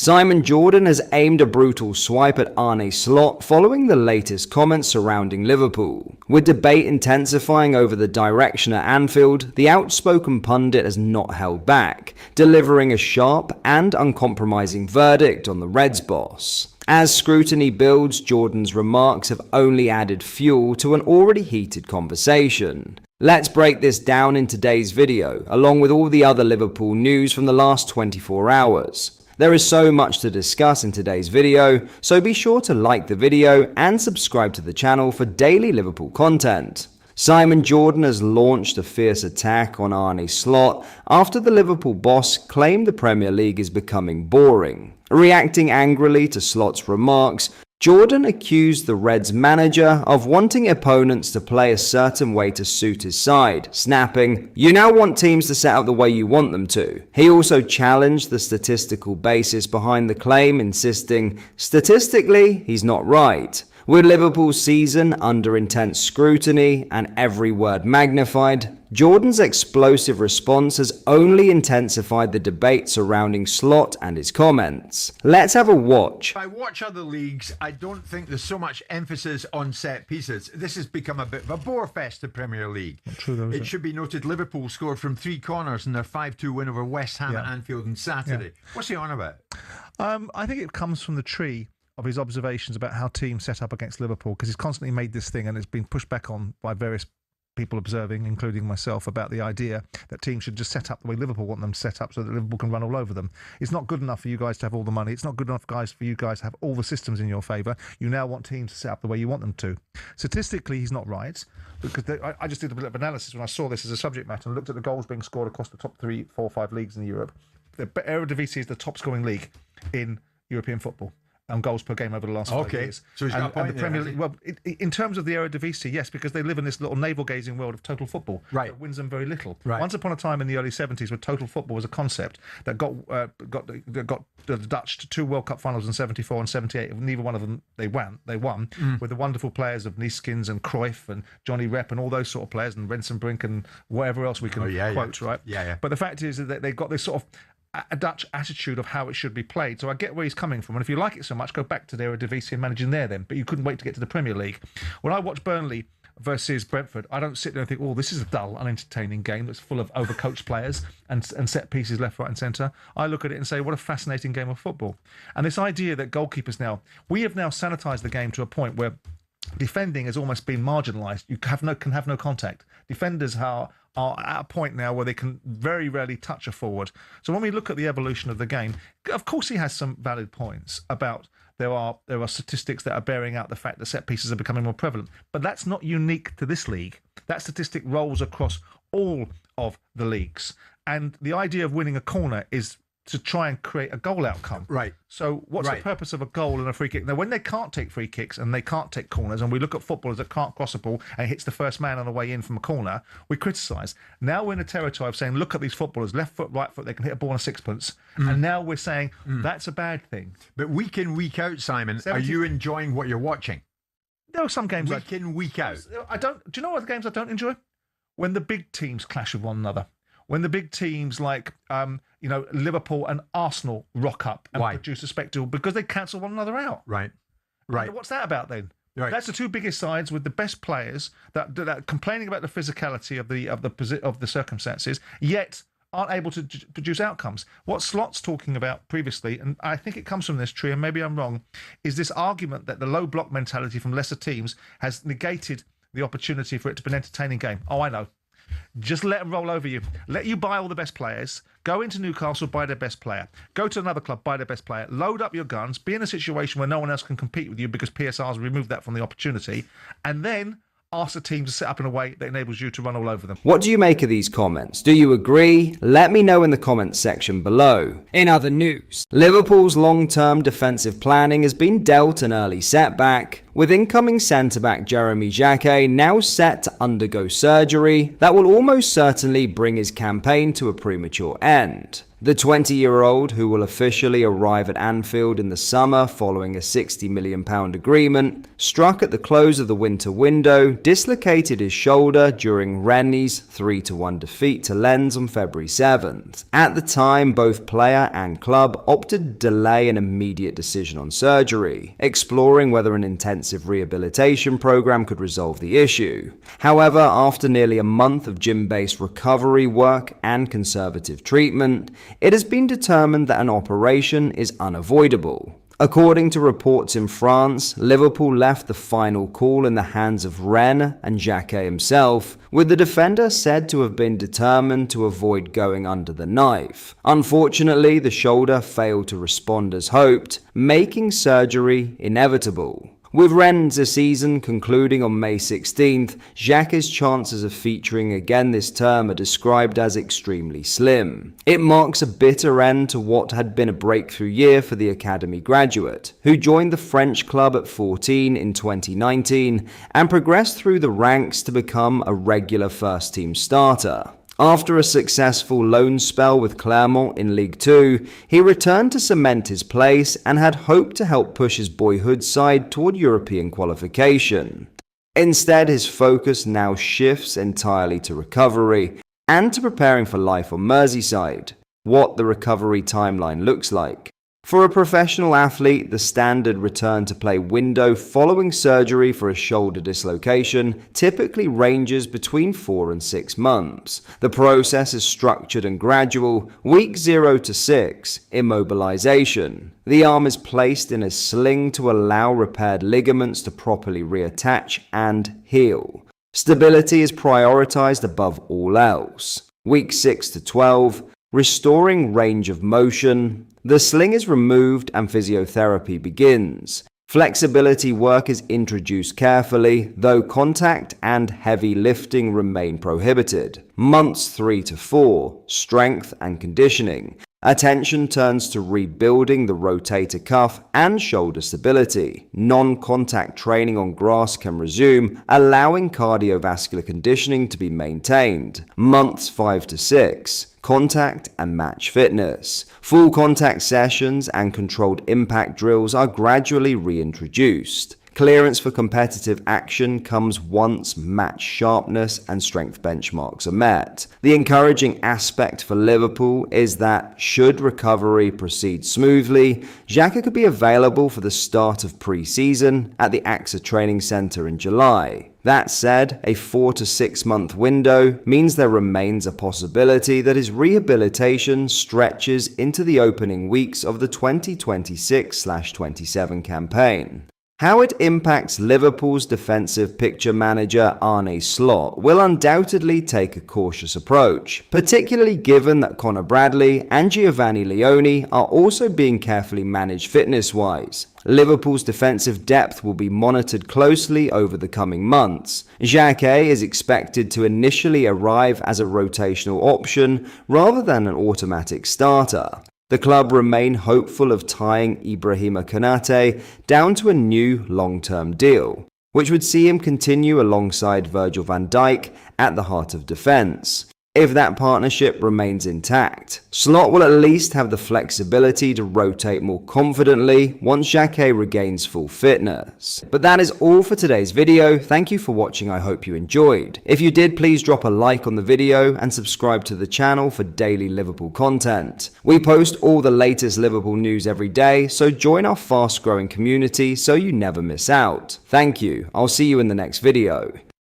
Simon Jurgen has aimed a brutal swipe at Arne Slot following the latest comments surrounding Liverpool. With debate intensifying over the direction at Anfield, the outspoken pundit has not held back, delivering a sharp and uncompromising verdict on the Reds boss. As scrutiny builds, Jurgen's remarks have only added fuel to an already heated conversation. Let's break this down in today's video, along with all the other Liverpool news from the last 24 hours. There is so much to discuss in today's video, so be sure to like the video and subscribe to the channel for daily Liverpool content. Simon Jurgen has launched a fierce attack on Arne Slot after the Liverpool boss claimed the Premier League is becoming boring. Reacting angrily to Slot's remarks, Jurgen accused the Reds manager of wanting opponents to play a certain way to suit his side, snapping, "You now want teams to set up the way you want them to." He also challenged the statistical basis behind the claim, insisting, statistically, he's not right. With Liverpool's season under intense scrutiny and every word magnified, Jurgen's explosive response has only intensified the debate surrounding Slot and his comments. Let's have a watch. If I watch other leagues, I don't think there's so much emphasis on set pieces. This has become a bit of a bore fest, the Premier League. Not true though, is it should be noted Liverpool scored from 3 corners in their 5-2 win over West Ham at Anfield on Saturday. What's he on about? I think it comes from the tree of his observations about how teams set up against Liverpool, because he's constantly made this thing and it's been pushed back on by various people observing, including myself, about the idea that teams should just set up the way Liverpool want them to set up so that Liverpool can run all over them. It's not good enough for you guys to have all the money. It's not good enough, guys, for you guys to have all the systems in your favour. You now want teams to set up the way you want them to. Statistically, he's not right, because I just did a bit of analysis when I saw this as a subject matter and looked at the goals being scored across the top 3, 4, 5 leagues in Europe. The Eredivisie is the top scoring league in European football on goals per game over the last 5 years. So he's got a point and the Premier League, well, in terms of the Eredivisie, yes, because they live in this little navel-gazing world of total football that wins them very little. Right. Once upon a time in the early 70s, where total football was a concept that got the Dutch to 2 World Cup finals in 74 and 78. Neither one of them they won. With the wonderful players of Neeskens and Cruyff and Johnny Rep and all those sort of players, and Rensenbrink and whatever else we can quote, right? Yeah. But the fact is that they've got this sort of a Dutch attitude of how it should be played. So I get where he's coming from. And if you like it so much, go back to the Eredivisie and managing there then. But you couldn't wait to get to the Premier League. When I watch Burnley versus Brentford, I don't sit there and think, oh, this is a dull, unentertaining game that's full of overcoached players and set pieces left, right and centre. I look at it and say, what a fascinating game of football. And this idea that goalkeepers now, we have now sanitised the game to a point where defending has almost been marginalised. You can have no contact. Defenders are at a point now where they can very rarely touch a forward. So when we look at the evolution of the game, of course he has some valid points about there are statistics that are bearing out the fact that set pieces are becoming more prevalent. But that's not unique to this league. That statistic rolls across all of the leagues. And the idea of winning a corner is to try and create a goal outcome. Right. So what's the purpose of a goal and a free kick? Now, when they can't take free kicks and they can't take corners, and we look at footballers that can't cross a ball and hits the first man on the way in from a corner, we criticise. Now we're in a territory of saying, look at these footballers, left foot, right foot, they can hit a ball on a sixpence. And now we're saying that's a bad thing. But week in, week out, Simon, are you enjoying what you're watching? There are some games week in, week out. Do you know what the games I don't enjoy? When the big teams clash with one another. When the big teams like, Liverpool and Arsenal rock up and produce a spectacle because they cancel one another out. Right. And what's that about then? Right. That's the 2 biggest sides with the best players that are complaining about the physicality of the circumstances, yet aren't able to produce outcomes. What Slot's talking about previously, and I think it comes from this tree, and maybe I'm wrong, is this argument that the low block mentality from lesser teams has negated the opportunity for it to be an entertaining game. Oh, I know. Just let them roll over you. Let you buy all the best players. Go into Newcastle, buy their best player. Go to another club, buy their best player. Load up your guns. Be in a situation where no one else can compete with you because PSR's removed that from the opportunity. And then ask the team to set up in a way that enables you to run all over them. What do you make of these comments? Do you agree? Let me know in the comments section below. In other news, Liverpool's long-term defensive planning has been dealt an early setback, with incoming centre-back Jeremy Jaca now set to undergo surgery that will almost certainly bring his campaign to a premature end. The 20-year-old, who will officially arrive at Anfield in the summer following a £60 million agreement, struck at the close of the winter window, dislocated his shoulder during Rennes's 3-1 defeat to Lens on February 7th. At the time, both player and club opted to delay an immediate decision on surgery, exploring whether an intensive rehabilitation program could resolve the issue. However, after nearly a month of gym-based recovery work and conservative treatment, it has been determined that an operation is unavoidable. According to reports in France, Liverpool left the final call in the hands of Rennes and Jaca himself, with the defender said to have been determined to avoid going under the knife. Unfortunately, the shoulder failed to respond as hoped, making surgery inevitable. With Rennes' season concluding on May 16th, Jaca's chances of featuring again this term are described as extremely slim. It marks a bitter end to what had been a breakthrough year for the academy graduate, who joined the French club at 14 in 2019 and progressed through the ranks to become a regular first-team starter. After a successful loan spell with Clermont in Ligue 2, he returned to cement his place and had hoped to help push his boyhood side toward European qualification. Instead, his focus now shifts entirely to recovery and to preparing for life on Merseyside, what the recovery timeline looks like. For a professional athlete, the standard return to play window following surgery for a shoulder dislocation typically ranges between 4 and 6 months. The process is structured and gradual. Week 0 to 6, immobilization. The arm is placed in a sling to allow repaired ligaments to properly reattach and heal. Stability is prioritized above all else. Week 6 to 12, restoring range of motion. The sling is removed and physiotherapy begins. Flexibility work is introduced carefully, though contact and heavy lifting remain prohibited. Months 3 to 4, strength and conditioning. Attention turns to rebuilding the rotator cuff and shoulder stability. Non-contact training on grass can resume, allowing cardiovascular conditioning to be maintained. Months 5 to 6, contact and match fitness. Full contact sessions and controlled impact drills are gradually reintroduced. Clearance for competitive action comes once match sharpness and strength benchmarks are met. The encouraging aspect for Liverpool is that, should recovery proceed smoothly, Jaca could be available for the start of pre-season at the AXA Training Centre in July. That said, a 4 to 6 month window means there remains a possibility that his rehabilitation stretches into the opening weeks of the 2026/27 campaign. How it impacts Liverpool's defensive picture manager Arne will undoubtedly take a cautious approach, particularly given that Conor Bradley and Giovanni Leone are also being carefully managed fitness-wise. Liverpool's defensive depth will be monitored closely over the coming months. Jaca is expected to initially arrive as a rotational option rather than an automatic starter. The club remain hopeful of tying Ibrahima Konate down to a new long-term deal, which would see him continue alongside Virgil van Dijk at the heart of defence. If that partnership remains intact, Slot will at least have the flexibility to rotate more confidently once Jaca regains full fitness. But that is all for today's video. Thank you for watching. I hope you enjoyed. If you did, please drop a like on the video and subscribe to the channel for daily Liverpool content. We post all the latest Liverpool news every day, so join our fast-growing community so you never miss out. Thank you. I'll see you in the next video.